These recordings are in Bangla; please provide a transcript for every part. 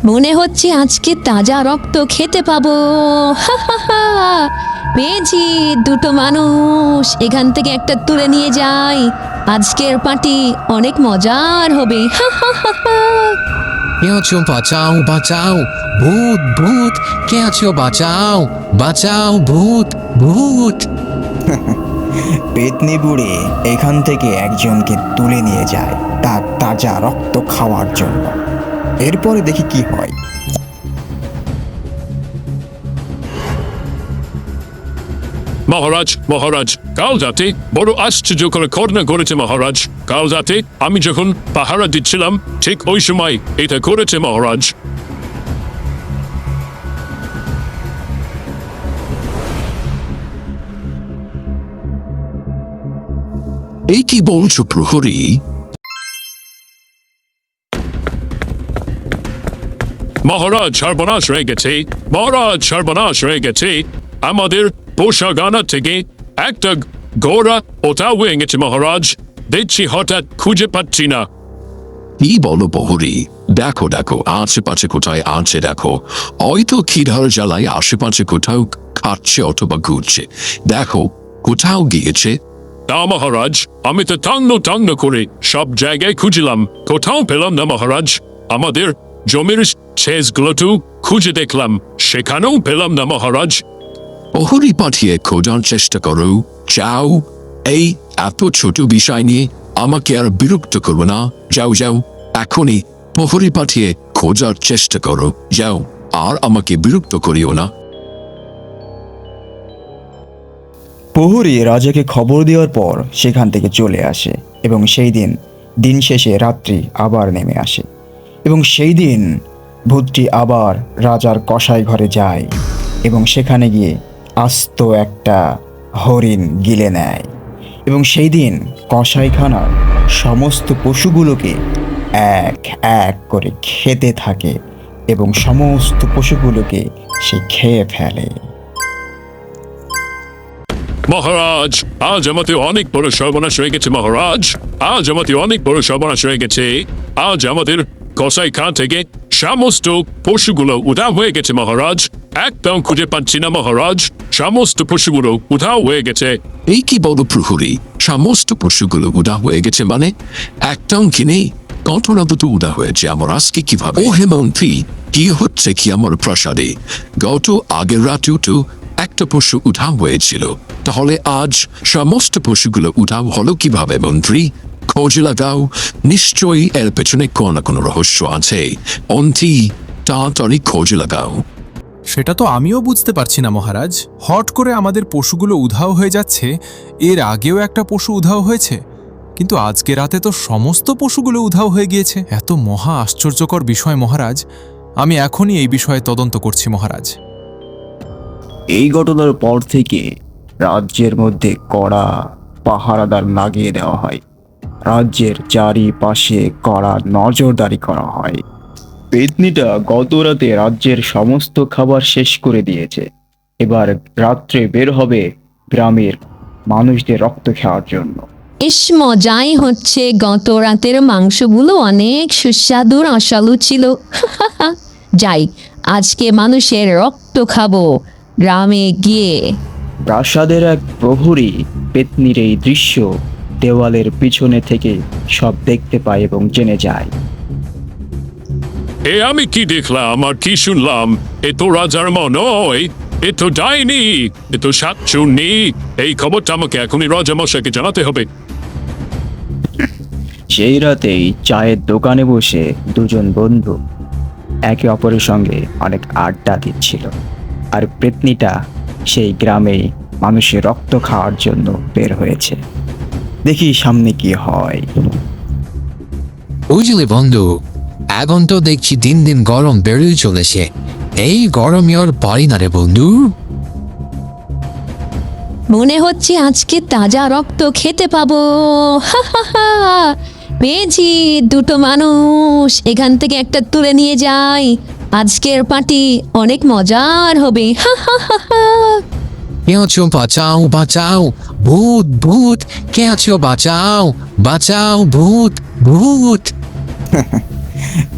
মনে হচ্ছে আজকে তাজা রক্ত খেতে পাবো। হা হা হা, পেয়েছি দুটো মানুষ, এখান থেকে একটা তুলে নিয়ে যাই। আজকের পার্টি অনেক মজার হবে। হা হা হা হা। কে আছো? বাঁচাও বাঁচাও, ভূত ভূত! কে আছো? বাঁচাও বাঁচাও, ভূত ভূত! পেতনি বুড়ি এখান থেকে একজনকে তুলে নিয়ে যায় তার তাজা রক্ত খাওয়ার জন্য। এরপরে দেখি কি হয়। মহারাজ মহারাজ, কাল রাতে বড় আশ্চর্যকর ঘটনা ঘটেছে মহারাজ। কাল রাতে আমি যখন পাহারা দিচ্ছিলাম ঠিক ওই সময় এটা করেছে মহারাজ। এই কি বলছো প্রহরী? মহারাজ সর্বনাশ হয়ে গেছে, মহারাজ সর্বনাশ হয়ে গেছে। আমাদের পোষা গানা থেকে একটা ঘোড়া ওটা হয়ে গেছে মহারাজ। দেখছি হঠাৎ খুঁজে পাচ্ছি না। কি বলো প্রহরী? দেখো দেখো আশেপাশে কোথায় আছে দেখো। হয়তো খিদার জ্বালায় আশেপাশে কোথাও খাচ্ছে অথবা ঘুরছে। দেখো কোথাও গিয়েছে। না মহারাজ, আমি তো টাঙ্গ করে সব জায়গায় খুঁজলাম, কোথাও পেলাম না মহারাজ। আমাদের জমির শেষগুলোতেও খুঁজে দেখলাম, সেখানেও পেলাম না মহারাজ। প্রহরী পাঠিয়ে খোঁজার চেষ্টা করো। যাও, এই এত ছোট বিষয় নিয়ে আমাকে আর বিরক্ত করবো না। যাও যাও, এখনই প্রহরী পাঠিয়ে খোঁজার চেষ্টা করো। যাও, আর আমাকে বিরক্ত করিও না। প্রহরী রাজাকে খবর দেওয়ার পর সেখান থেকে চলে আসে এবং সেই দিন শেষে রাত্রি আবার নেমে আসে এবং সেই দিন ভূতটি আবার রাজার কসাই ঘরে যায় এবং সেখানে গিয়ে আস্ত একটা হরিণ গিলে নেয় এবং সেই দিন কসাইখানার সমস্ত পশুগুলোকে এক এক করে খেতে থাকে এবং সমস্ত পশুগুলোকে সে খেয়ে ফেলে। মহারাজ, আজ আমাদের অনেক বড় সর্বনাশ হয়ে গেছে মহারাজ। আজ আমাদের অনেক বড় সর্বনাশ হয়ে গেছে। আজ আমাদের কসাই খান থেকে সমস্ত পশুগুলো উধাও হয়ে গেছে মহারাজ। একদম খুঁজে পাচ্ছি না মহারাজ, সমস্ত পশুগুলো উধাও হয়ে গেছে। এই কি বলো প্রহরী? সমস্ত পশুগুলো উদা হয়ে গেছে মানে? একটাও কি নেই? ঘটনা দুটো উদা হয়েছে আমার আজকে কিভাবে? ও হেমন্ত্রী, কি হচ্ছে কি আমার প্রাসাদে? গত আগের রাতেও তো একটা পশু উধাও হয়েছিল, তাহলে আজ সমস্ত পশুগুলো উধাও হলো কিভাবে মন্ত্রী? খোঁজ লাগাও, নিশ্চয়ই এর পেছনে কোনো না কোনো রহস্য আছে। অন্তি, তাড়াতাড়ি খোঁজ লাগাও। সেটা তো আমিও বুঝতে পারছি না মহারাজ। হট করে আমাদের পশুগুলো উধাও হয়ে যাচ্ছে। এর আগেও একটা পশু উধাও হয়েছে, কিন্তু আজকে রাতে তো সমস্ত পশুগুলো উধাও হয়ে গিয়েছে। এত মহা আশ্চর্যকর বিষয় মহারাজ। আমি এখনই এই বিষয়ে তদন্ত করছি মহারাজ। এই ঘটনার পর থেকে রাজ্যের মধ্যে কড়া পাহারাদার লাগিয়ে দেওয়া হয়। রাজ্যের চারিপাশে কড়া নজরদারি করা হয়। পেতনিটা গত রাতে রাজ্যের সমস্ত খাবার শেষ করে দিয়েছে। এবার রাত্রে বের হবে গ্রামের মানুষদের রক্ত খাওয়ার জন্য। ইস, মজাই হচ্ছে। গত রাতের মাংসগুলো অনেক সুস্বাদু রসালো ছিল। যাই, আজকে মানুষের রক্ত খাবো গ্রামে গিয়ে। প্রাসাদের এক প্রহরী পেতনির এই দৃশ্য দেওয়ালের পিছনে থেকে সব দেখতে পায় এবং জেনে যায়। এ আমি কি দেখলাম আর কি শুনলাম? এ তো রাজার নয়, এ তো ডাইনি, এ তো সাতচুন্নি। এই খবরটা আমাকে এখনই রাজা মশাইকে জানাতে হবে। সেই রাতেই চায়ের দোকানে বসে দুজন বন্ধু একে অপরের সঙ্গে অনেক আড্ডা দিচ্ছিল, আর পেতনিটা সেই গ্রামেই মানুষের রক্ত খাওয়ার জন্য বের হয়েছে। দেখি সামনে কি হয়। বুঝলি বন্ধু, এখন তো দেখছি দিন দিন গরম বেড়েই চলেছে। এই গরমে আর পারি না রে বন্ধু। মনে হচ্ছে আজকে তাজা রক্ত খেতে পাবো। হা হা হা, পেয়েছি দুটো মানুষ, এখান থেকে একটা তুলে নিয়ে যাই। আজকের পার্টি অনেক মজার হবে। হা হা হা হা। কে আছো? বাঁচাও বাঁচাও, ভূত ভূত! কে আছো? বাঁচাও বাঁচাও, ভূত ভূত!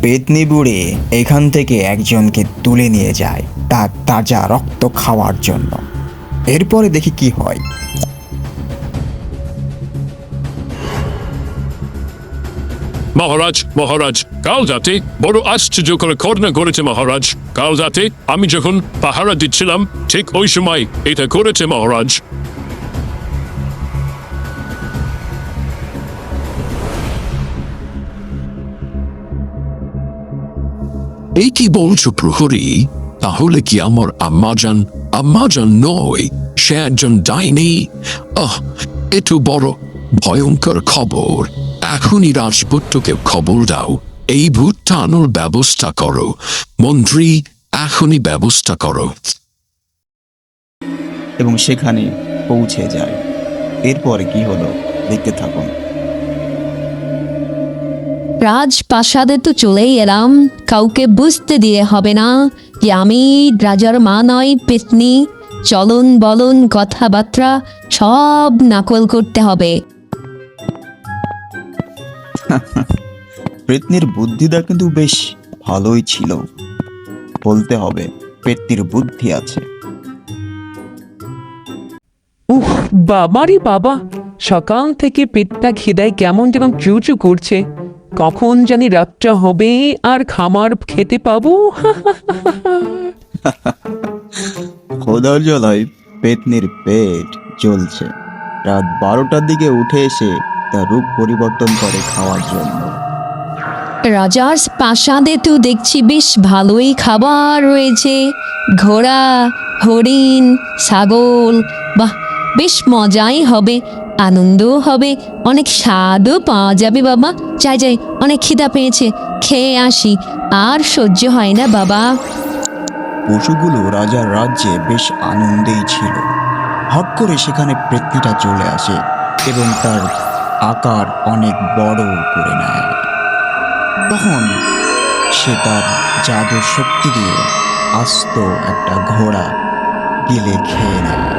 পেতনি বুড়ি এখান থেকে একজনকে তুলে নিয়ে যায় তার তাজা রক্ত খাওয়ার জন্য। এরপরে দেখি কি হয়। মহারাজ মহারাজ, কাল রাতে বড় আশ্চর্যকর ঘটনা ঘটেছে মহারাজ। কাল রাতে আমি যখন পাহারা দিচ্ছিলাম ঠিক ওই সময় এটা করেছে মহারাজ। এই কি বলছো প্রহরী? তাহলে কি আমার আম্মাজান নয়, সে একজন ডাইনি? এত বড় ভয়ঙ্কর খবর। এখনই রাজপুত্রকে খবর দাও, এই ভূতটা আনার ব্যবস্থা করো। মন্ত্রী, এখনই ব্যবস্থা করো। এবং সেখানে পৌঁছে যায়। এরপরে কি হলো দেখতে থাকুন। রাজপ্রাসাদে তো চলেই এলাম, কাউকে বুঝতে দিয়ে হবে না যে আমি রাজার মা নয়, পেতনি। চলন বলন কথাবার্তা সব নকল করতে হবে। পেতনির বুদ্ধিটা কিন্তু বেশ ভালোই ছিল, বলতে হবে পেতনির বুদ্ধি আছে। উফ, বাবারে বাবা, সকাল থেকে পেটটা খিদায় কেমন যেন চুচু করছে। কখন জানি রাতটা হবে আর খামার খেতে পাবো। খোদার জ্বালায় পেতনির পেট জ্বলছে। রাত 12টার দিকে উঠে এসে তার রূপ পরিবর্তন করে খাওয়ার জন্য। রাজার প্রাসাদে তো দেখছি বেশ ভালোই খাবার রয়েছে। ঘোড়া, হরিণ, ছাগল, বাহ, বেশ মজাই হবে, আনন্দও হবে, অনেক স্বাদও পাওয়া যাবে। বাবা যাই যাই, অনেক খিদা পেয়েছে, খেয়ে আসি, আর সহ্য হয় না বাবা। পশুগুলো রাজার রাজ্যে বেশ আনন্দেই ছিল। হঠাৎ করে সেখানে পেতনিটা চলে আসে এবং তার আকার অনেক বড় করে নেয়। তখন সে তার জাদুর শক্তি দিয়ে আস্ত একটা ঘোড়া গিলে খেয়ে নেয়।